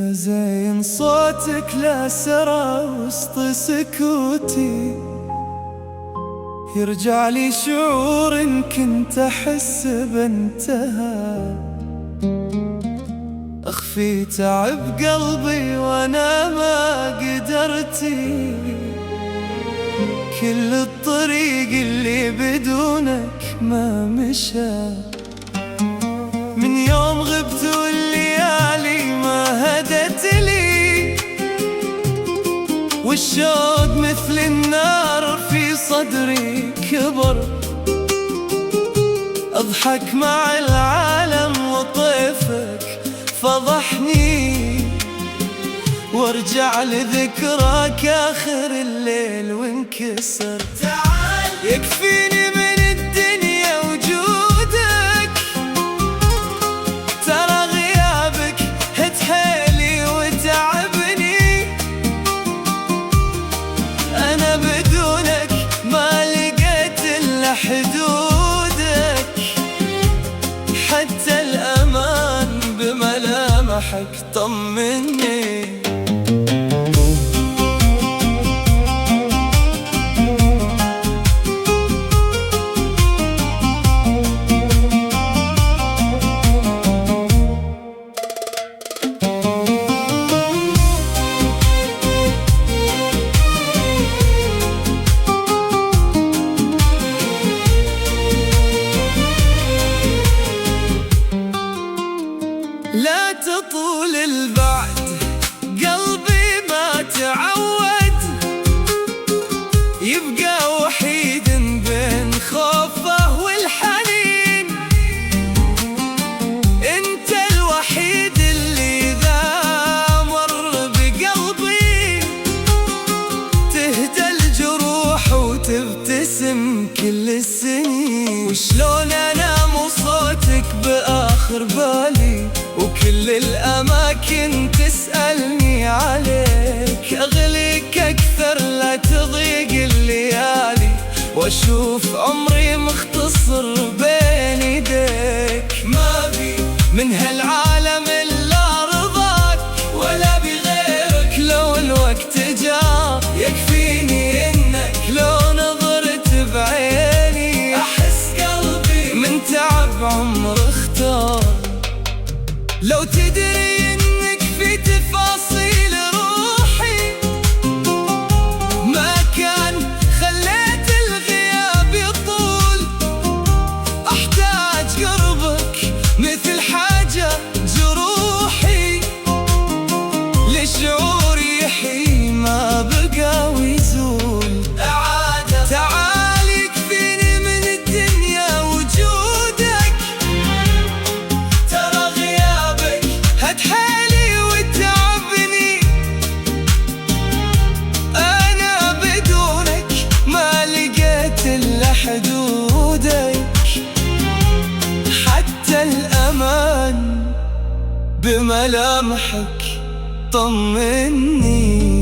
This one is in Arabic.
يا زين صوتك لا سرى وسط سكوتي، يرجع لي شعور إن كنت أحس بانتهى، أخفي تعب قلبي وأنا ما قدرتي، كل الطريق اللي بدونك ما مشى، من يوم غبت والليالي ما هدت لي، والشوق مثل النار في صدري كبر، أضحك مع العالم وطيفك فضحني، وارجع لذكراك آخر الليل وانكسر. تعال يكفيني من الدنيا وجودك، ترى غيابك هد حيلي وتعبني، أنا بدونك ما لقيت إلا حدودك، حتى الأمان بملامحك طمني. لا تطول البعد قلبي ما تعود، يبقى وحيد بين خوفه والحنين، انت الوحيد اللي ذا مر بقلبي، تهدى الجروح وتبتسم كل السنين، وشلون انام وصوتك بآخر بالي، وكل الأماكن تسألني عليك، أغليك أكثر لا تضيق الليالي، وأشوف عمري مختصر بين يديك، ما بي من هالعالم إلا رضاك، ولا بغيرك لو الوقت جاء، يكفيني إنك لو نظرت بعيني، أحس قلبي من تعب عمر اختار، لو تدري إنك في تفاصيل روحي، ما كان خليت الغياب يطول، أحتاج قربك مثل حاجة جروحي، لشعور يحيي ما بقى ويزول، تعال يكفيني من الدنيا وجودك، ترى غيابك هد حيلي وتعبني، أنا بدونك ما لقيت إلا حدودك، حتى الأمان بملامحك طمني.